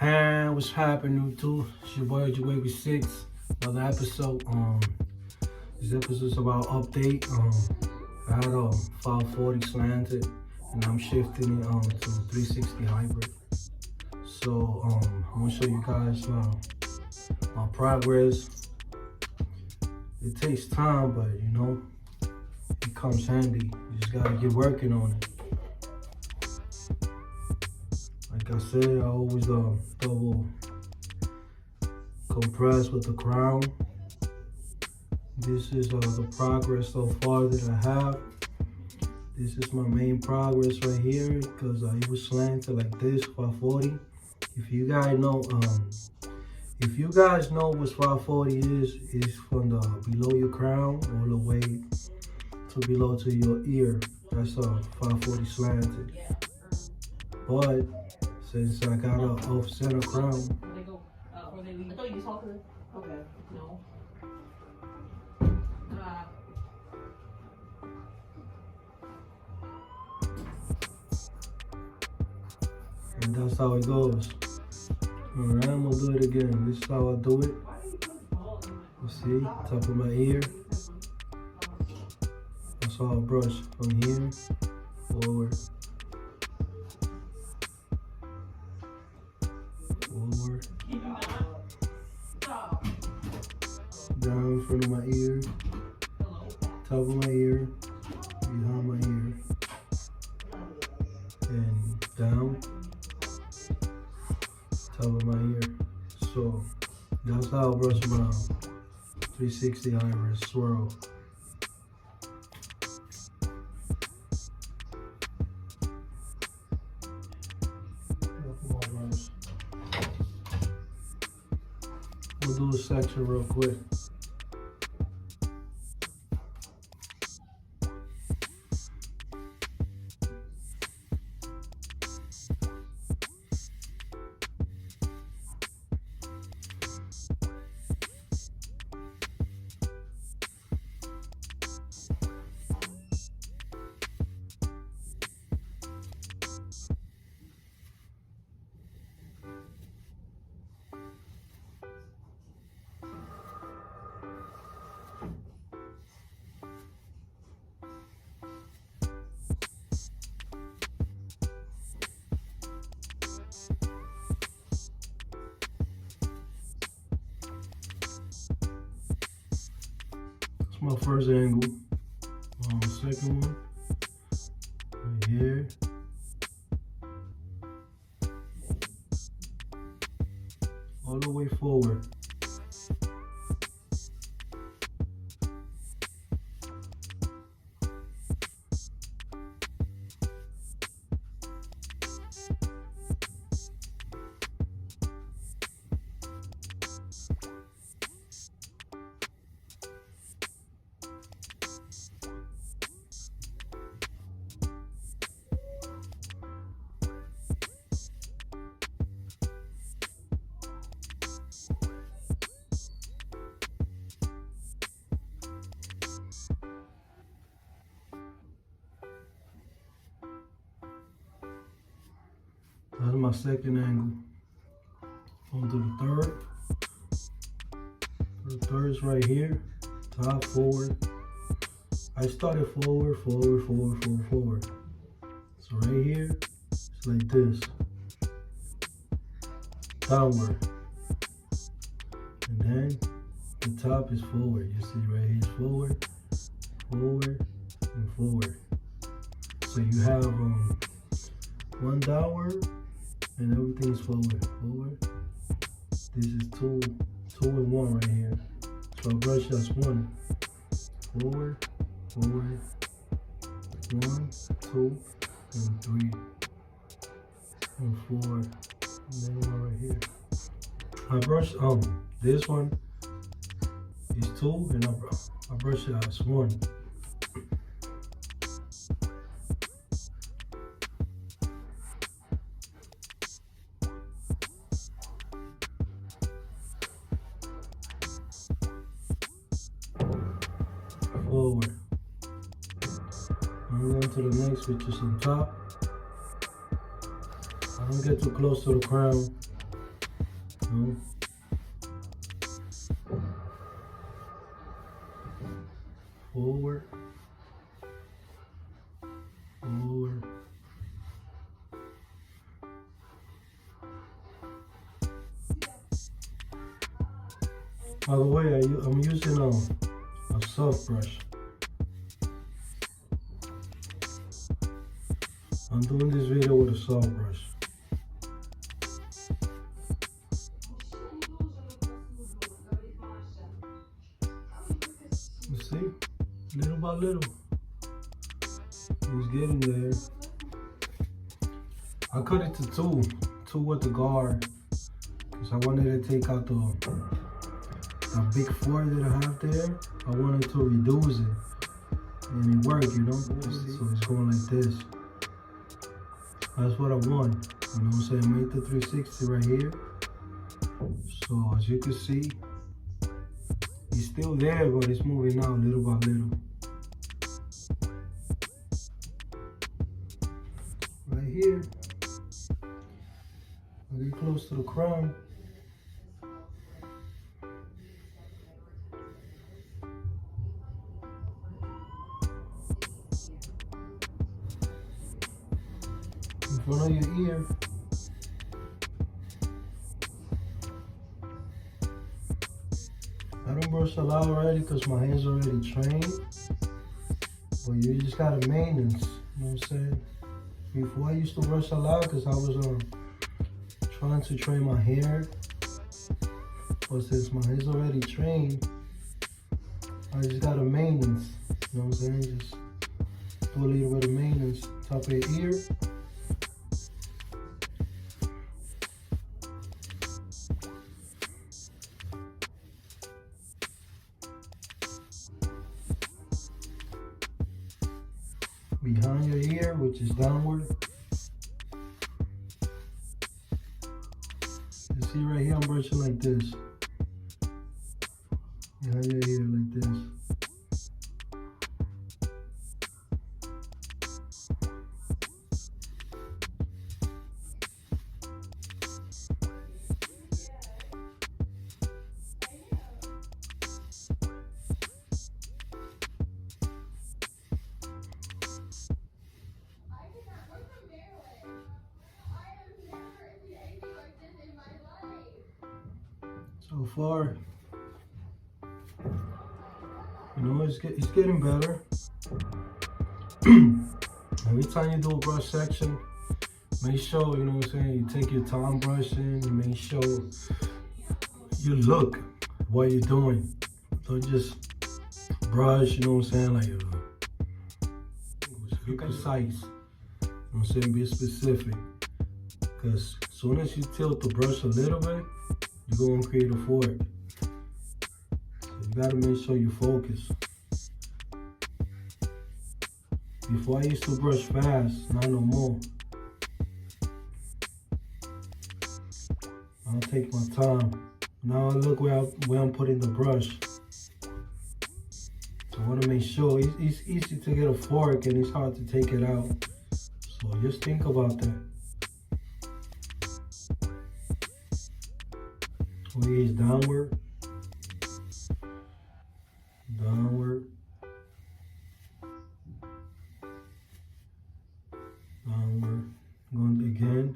And what's happening, YouTube? It's your boy WAVES 6. Another episode. This episode's about update. I had a 540 slanted, and I'm shifting it to 360 hybrid. So I'm gonna show you guys my progress. It takes time, but you know, it comes handy. You just gotta get working on it. Like I said, I always double compress with the crown. This is the progress so far that I have. This is my main progress right here because it was slanted like this, 540. If you guys know what 540 is from the below your crown all the way to below to your ear. That's a 540 slanted. But since I got a off center crown, I thought you saw her. Okay, no. and that's how it goes. Alright, I'm gonna do it again. This is how I do it. You see, top of my ear. That's how I brush from here forward. Forward. Down in front of my ear. Top of my ear. Behind my ear. And down. Top of my ear. So that's how I brush my 360 hybrid swirl. We'll do a section real quick. My first angle, second one, right here, all the way forward. That's my second angle. On to the third. The third is right here. Top, forward. I started forward. So right here, it's like this. Downward. And then the top is forward. You see right here is forward, and forward. So you have one downward, and everything is forward. This is two and one right here. So I brush that's one. Forward, 1, 2, and 3, and 4, and then one right here. I brush this one is 2, and I brush it as 1. Forward. I'm going to the next, which is on top. I don't get too close to the crown. No. Forward. Forward. By the way, I'm using a soft brush. I'm doing this video with a soft brush. You see? Little by little. He's getting there. I cut it to two with the guard. Because I wanted to take out the big four that I have there. I wanted to reduce it. And it worked, you know? So it's going like this. That's what I want. You know what I'm saying? Make the 360 right here. So as you can see, it's still there, but it's moving out little by little. Right here, I get close to the crown. In front of your ear. I don't brush a lot already because my hands are already trained. But you just gotta maintenance, you know what I'm saying? Before I used to brush a lot because I was trying to train my hair. But since my hands already trained, I just gotta maintenance, you know what I'm saying? Just do a little bit of maintenance. Top of your ear. Behind your ear, which is downward. You see right here, I'm brushing like this. Behind your ear, like this. So far, you know, it's getting better. Every time you do a brush section, make sure, you know what I'm saying, you take your time brushing, and make sure you look what you're doing. Don't just brush, you know what I'm saying, like, be precise, you know what I'm saying, be specific. Because as soon as you tilt the brush a little bit, you're going to create a fork. So you got to make sure you focus. Before I used to brush fast, not no more. I'll take my time. Now I look where I'm putting the brush. So I want to make sure it's easy to get a fork and it's hard to take it out. So just think about that. Squeeze downward, downward, downward, going again.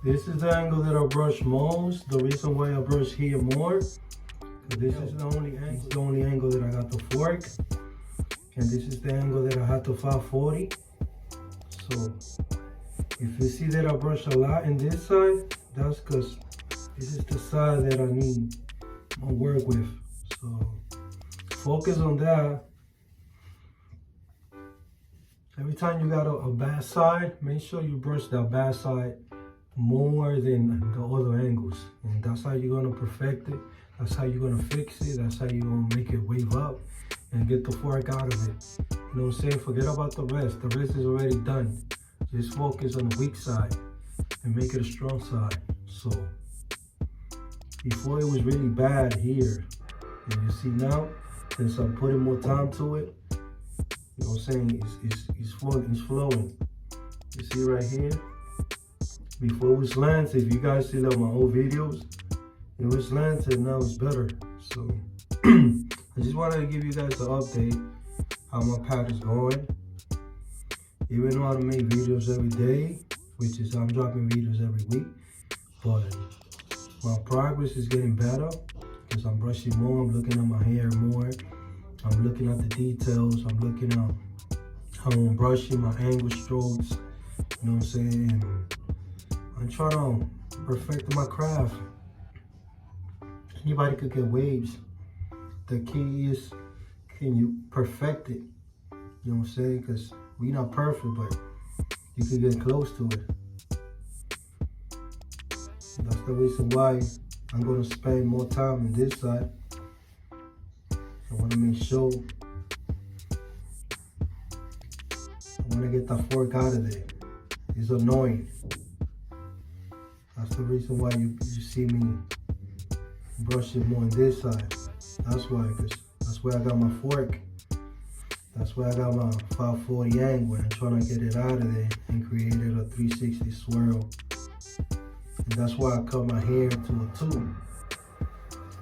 This is the angle that I brush most. The reason why I brush here more, this is the only angle that I got the fork. And this is the angle that I had to 540. So if you see that I brush a lot in this side, that's because this is the side that I need to work with. So focus on that. Every time you got a bad side, make sure you brush that bad side more than the other angles. And that's how you're gonna perfect it. That's how you're gonna fix it. That's how you're gonna make it wave up and get the fork out of it. You know what I'm saying? Forget about the rest. The rest is already done. Just focus on the weak side and make it a strong side. So before it was really bad here. And you see now, since I'm putting more time to it, you know what I'm saying, it's flowing. You see right here? Before it was slanted, if you guys see like my old videos, it was slanted, now it's better. So I just wanted to give you guys an update how my pack is going. Even though I don't make videos every day, which is I'm dropping videos every week, but my progress is getting better because I'm brushing more, I'm looking at my hair more, I'm looking at the details, I'm looking at how I'm brushing my angle strokes, you know what I'm saying? And I'm trying to perfect my craft. Anybody could get waves. The key is, can you perfect it? You know what I'm saying? Because we're not perfect, but you can get close to it. That's the reason why I'm going to spend more time on this side. I want to make sure. I want to get that fork out of there. It's annoying. That's the reason why you see me brushing more on this side. That's why, because that's where I got my fork. That's where I got my 540 angle. I'm trying to get it out of there and created a 360 swirl. And that's why I cut my hair to a 2.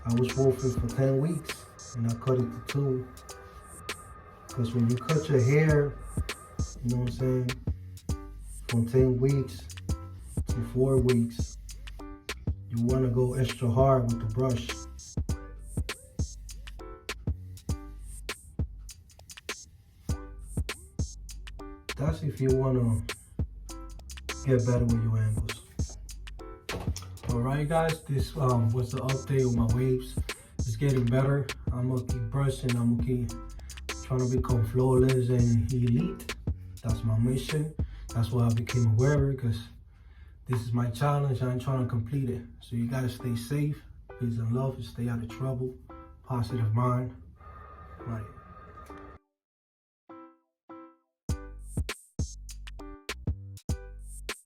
I was wolfing for 10 weeks and I cut it to 2. Because when you cut your hair, you know what I'm saying, from 10 weeks to 4 weeks, you want to go extra hard with the brush. That's if you want to get better with your angles. Alright guys, this was the update with my waves. It's getting better. I'm going to keep brushing. I'm going to keep trying to become flawless and elite. That's my mission. That's why I became a wearer, because this is my challenge. I'm trying to complete it. So you guys stay safe, peace and love, and stay out of trouble. Positive mind.